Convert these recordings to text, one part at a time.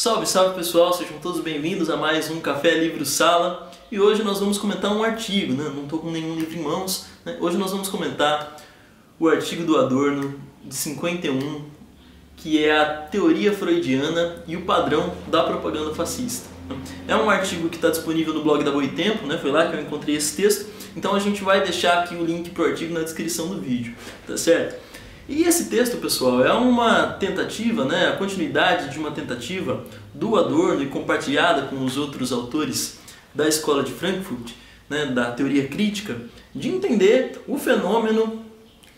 Salve, salve pessoal, sejam todos bem-vindos a mais um Café Livro Sala. E hoje nós vamos comentar um artigo, né? Não estou com nenhum livro em mãos, né? Hoje nós vamos comentar o artigo do Adorno, de 51, que é a teoria freudiana e o padrão da propaganda fascista. É um artigo que está disponível no blog da Boitempo, né? Foi lá que eu encontrei esse texto, então a gente vai deixar aqui o link para o artigo na descrição do vídeo, tá certo? E esse texto, pessoal, é uma tentativa, né, a continuidade de uma tentativa do Adorno e compartilhada com os outros autores da Escola de Frankfurt, né, da teoria crítica, de entender o fenômeno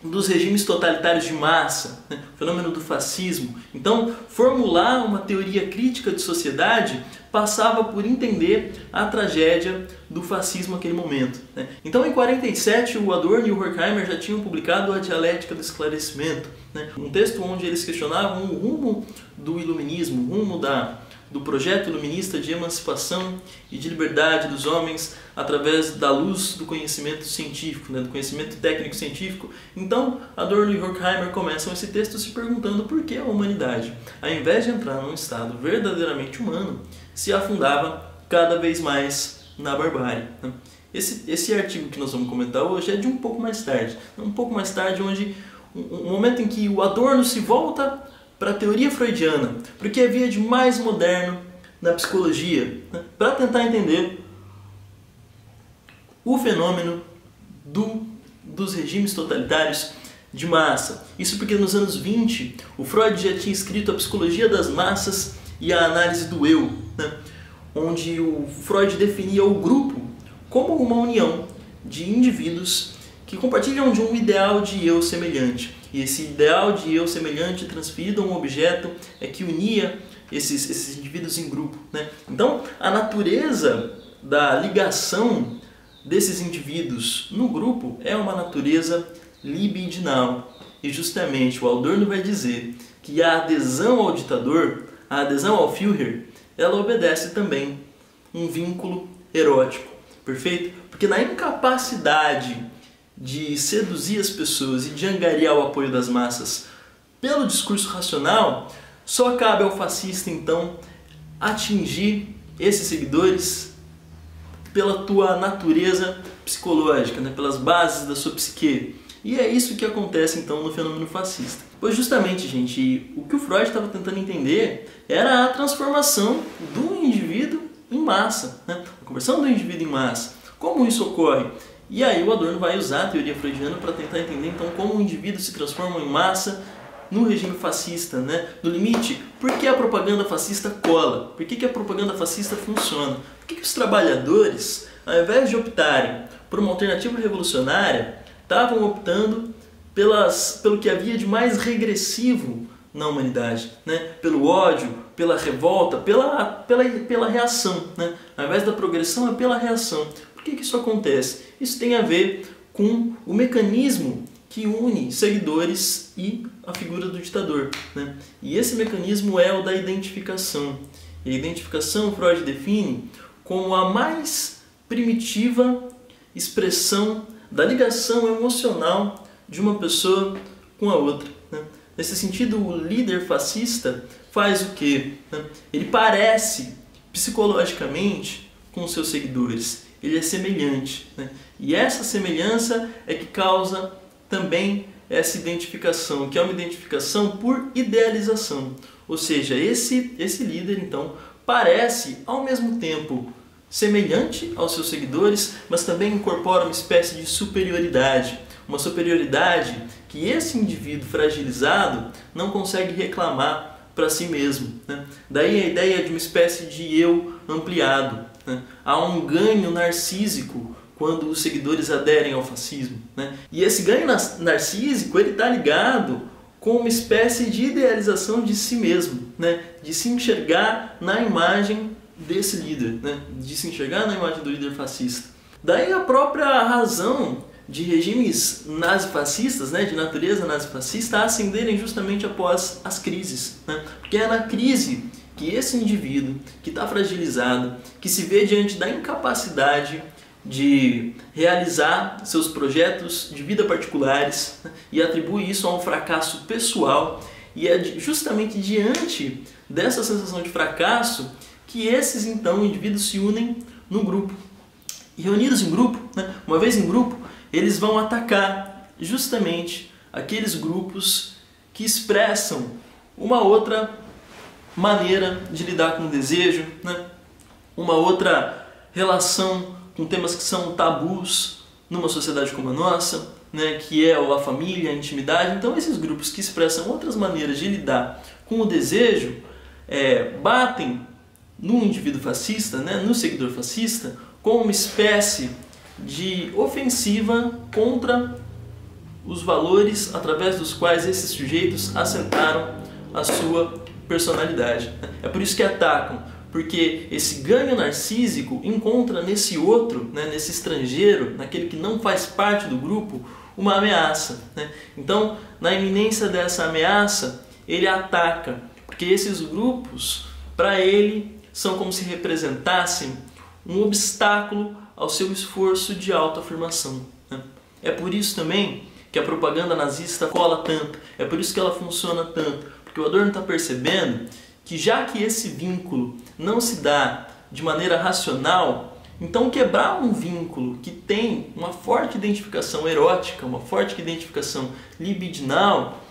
dos regimes totalitários de massa, né, o fenômeno do fascismo. Então, formular uma teoria crítica de sociedade passava por entender a tragédia do fascismo naquele momento, né? Então, em 47, o Adorno e o Horkheimer já tinham publicado A Dialética do Esclarecimento, né? Um texto onde eles questionavam o rumo do iluminismo, o rumo do projeto iluminista de emancipação e de liberdade dos homens através da luz do conhecimento científico, né, do conhecimento técnico-científico. Então, Adorno e Horkheimer começam esse texto se perguntando por que a humanidade, ao invés de entrar num estado verdadeiramente humano, se afundava cada vez mais na barbárie, né? Esse artigo que nós vamos comentar hoje é de um pouco mais tarde, onde um momento em que o Adorno se volta para a teoria freudiana, para o que havia de mais moderno na psicologia, né, para tentar entender o fenômeno dos regimes totalitários de massa. Isso porque nos anos 20 o Freud já tinha escrito A Psicologia das Massas e a Análise do Eu, né, onde o Freud definia o grupo como uma união de indivíduos que compartilham de um ideal de eu semelhante. E esse ideal de eu semelhante transferido a um objeto é que unia esses indivíduos em grupo, né? Então, a natureza da ligação desses indivíduos no grupo é uma natureza libidinal. E justamente o Adorno vai dizer que a adesão ao ditador, a adesão ao Führer, ela obedece também um vínculo erótico, perfeito? Porque na incapacidade de seduzir as pessoas e de angariar o apoio das massas pelo discurso racional, só cabe ao fascista, então, atingir esses seguidores pela tua natureza psicológica, né? Pelas bases da sua psique. E é isso que acontece, então, no fenômeno fascista. Pois justamente, gente, o que o Freud estava tentando entender era a transformação do indivíduo em massa, né? A conversão do indivíduo em massa. Como isso ocorre? E aí o Adorno vai usar a teoria freudiana para tentar entender então como o indivíduo se transforma em massa no regime fascista, né? No limite, por que a propaganda fascista cola? Por que a propaganda fascista funciona? Por que os trabalhadores, ao invés de optarem por uma alternativa revolucionária, estavam optando pelo que havia de mais regressivo na humanidade, né? Pelo ódio, pela revolta, pela reação, né? Ao invés da progressão, é pela reação. Por que isso acontece? Isso tem a ver com o mecanismo que une seguidores e a figura do ditador, né? E esse mecanismo é o da identificação. E a identificação Freud define como a mais primitiva expressão da ligação emocional de uma pessoa com a outra, né? Nesse sentido, o líder fascista faz o quê? Ele parece psicologicamente com os seus seguidores. Ele é semelhante, né? E essa semelhança é que causa também essa identificação, que é uma identificação por idealização. Ou seja, esse líder, então, parece ao mesmo tempo semelhante aos seus seguidores, mas também incorpora uma espécie de superioridade. Uma superioridade que esse indivíduo fragilizado não consegue reclamar para si mesmo, né? Daí a ideia de uma espécie de eu ampliado, né? Há um ganho narcísico quando os seguidores aderem ao fascismo, né? E esse ganho narcísico está ligado com uma espécie de idealização de si mesmo, né? De se enxergar na imagem desse líder, né? De se enxergar na imagem do líder fascista. Daí a própria razão de regimes nazifascistas, né, de natureza nazifascista, ascenderem justamente após as crises, né? Porque é na crise que esse indivíduo que está fragilizado, que se vê diante da incapacidade de realizar seus projetos de vida particulares, né, e atribui isso a um fracasso pessoal, e é justamente diante dessa sensação de fracasso que esses então indivíduos se unem no grupo. E reunidos em grupo, né, uma vez em grupo, eles vão atacar justamente aqueles grupos que expressam uma outra maneira de lidar com o desejo, né, uma outra relação com temas que são tabus numa sociedade como a nossa, né, que é a família, a intimidade. Então esses grupos que expressam outras maneiras de lidar com o desejo batem no indivíduo fascista, né, no seguidor fascista, como uma espécie de ofensiva contra os valores através dos quais esses sujeitos assentaram a sua personalidade. É por isso que atacam, porque esse ganho narcísico encontra nesse outro, né, nesse estrangeiro, naquele que não faz parte do grupo, uma ameaça, né? Então, na iminência dessa ameaça, ele ataca, porque esses grupos, para ele, são como se representassem um obstáculo ao seu esforço de autoafirmação, né? É por isso também que a propaganda nazista cola tanto, é por isso que ela funciona tanto, porque o Adorno está percebendo que já que esse vínculo não se dá de maneira racional, então quebrar um vínculo que tem uma forte identificação erótica, uma forte identificação libidinal,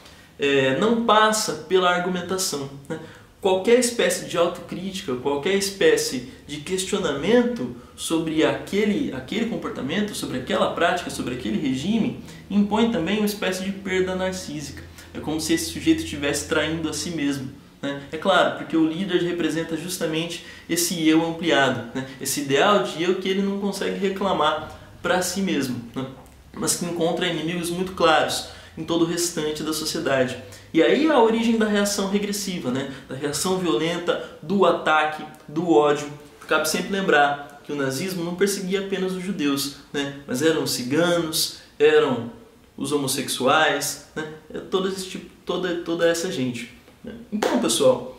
não passa pela argumentação, né? Qualquer espécie de autocrítica, qualquer espécie de questionamento sobre aquele comportamento, sobre aquela prática, sobre aquele regime, impõe também uma espécie de perda narcísica. É como se esse sujeito estivesse traindo a si mesmo, né? É claro, porque o líder representa justamente esse eu ampliado, né? Esse ideal de eu que ele não consegue reclamar para si mesmo, né? Mas que encontra inimigos muito claros em todo o restante da sociedade. E aí a origem da reação regressiva, né? Da reação violenta, do ataque, do ódio. Cabe sempre lembrar que o nazismo não perseguia apenas os judeus, né? Mas eram os ciganos, eram os homossexuais, né? Toda essa gente. Então, pessoal,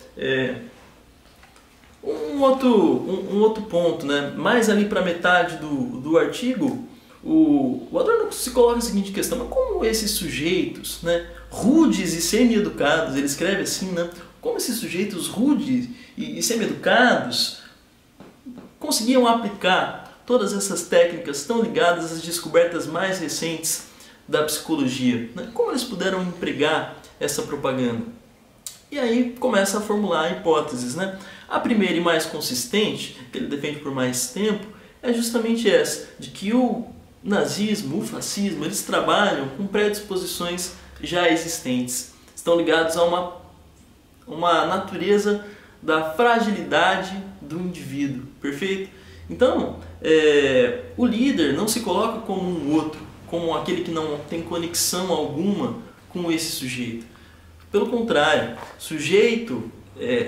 um outro ponto, né? Mais ali para metade do artigo, o Adorno se coloca a seguinte questão: mas como esses sujeitos, né, rudes e semi-educados, ele escreve assim, né? Como esses sujeitos rudes e semi-educados conseguiam aplicar todas essas técnicas tão ligadas às descobertas mais recentes da psicologia, né? Como eles puderam empregar essa propaganda? E aí começa a formular hipóteses, né? A primeira e mais consistente, que ele defende por mais tempo, é justamente essa, de que o nazismo, o fascismo, eles trabalham com predisposições já existentes. Estão ligados a uma natureza da fragilidade do indivíduo, perfeito? Então, o líder não se coloca como um outro, como aquele que não tem conexão alguma com esse sujeito. Pelo contrário,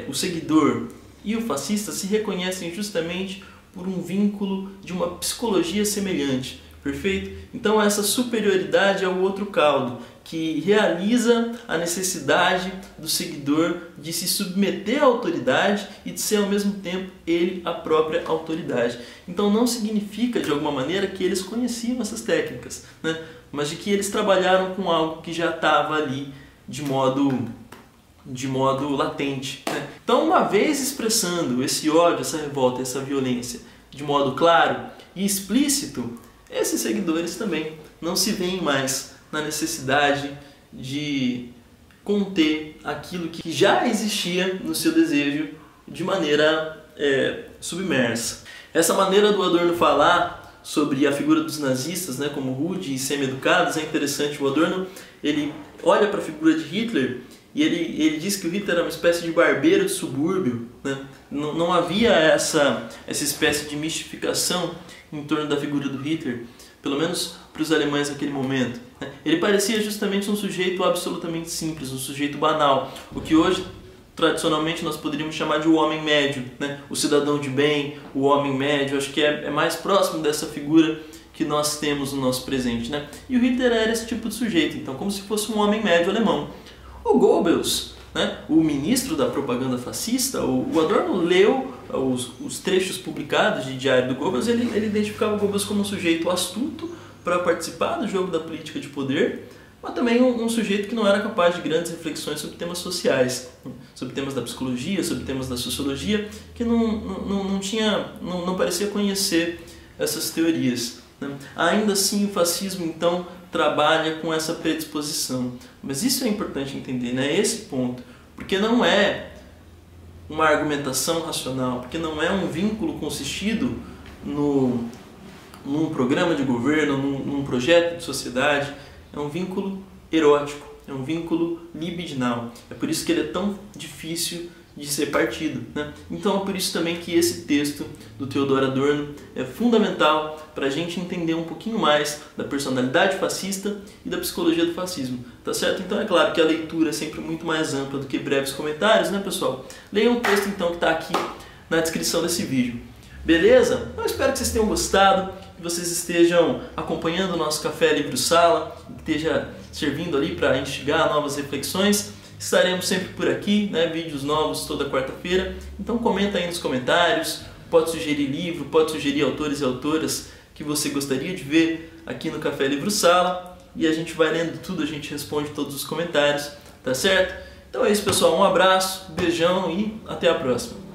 o seguidor e o fascista se reconhecem justamente por um vínculo de uma psicologia semelhante, perfeito? Então essa superioridade é o outro caldo, que realiza a necessidade do seguidor de se submeter à autoridade e de ser ao mesmo tempo ele a própria autoridade. Então não significa de alguma maneira que eles conheciam essas técnicas, né? Mas de que eles trabalharam com algo que já estava ali de modo latente, né? Então, uma vez expressando esse ódio, essa revolta, essa violência de modo claro e explícito, esses seguidores também não se veem mais na necessidade de conter aquilo que já existia no seu desejo de maneira submersa. Essa maneira do Adorno falar sobre a figura dos nazistas, né, como rude e semi-educados, é interessante. O Adorno ele olha para a figura de Hitler e ele diz que o Hitler era uma espécie de barbeiro de subúrbio, né? Não havia essa espécie de mistificação em torno da figura do Hitler, pelo menos para os alemães naquele momento, né? Ele parecia justamente um sujeito absolutamente simples, um sujeito banal, o que hoje tradicionalmente nós poderíamos chamar de o homem médio, né? O cidadão de bem, o homem médio. Acho que é mais próximo dessa figura que nós temos no nosso presente, né? E o Hitler era esse tipo de sujeito, então como se fosse um homem médio alemão. O Goebbels, né, o ministro da propaganda fascista, o Adorno leu os trechos publicados de Diário do Goebbels. Ele identificava o Goebbels como um sujeito astuto para participar do jogo da política de poder, mas também um sujeito que não era capaz de grandes reflexões sobre temas sociais, sobre temas da psicologia, sobre temas da sociologia, que não parecia conhecer essas teorias, né? Ainda assim, o fascismo, então, trabalha com essa predisposição. Mas isso é importante entender, né? Esse ponto. Porque não é uma argumentação racional, porque não é um vínculo consistido num programa de governo, num projeto de sociedade. É um vínculo erótico, é um vínculo libidinal. É por isso que ele é tão difícil de ser partido, né? Então é por isso também que esse texto do Theodor Adorno é fundamental para a gente entender um pouquinho mais da personalidade fascista e da psicologia do fascismo, tá certo? Então é claro que a leitura é sempre muito mais ampla do que breves comentários, né, pessoal? Leiam o texto então que está aqui na descrição desse vídeo. Beleza? Eu espero que vocês tenham gostado, que vocês estejam acompanhando o nosso Café Livro Sala, que esteja servindo ali para instigar novas reflexões. Estaremos sempre por aqui, né? Vídeos novos toda quarta-feira. Então comenta aí nos comentários, pode sugerir livro, pode sugerir autores e autoras que você gostaria de ver aqui no Café Livro Sala. E a gente vai lendo tudo, a gente responde todos os comentários, tá certo? Então é isso, pessoal. Um abraço, beijão e até a próxima.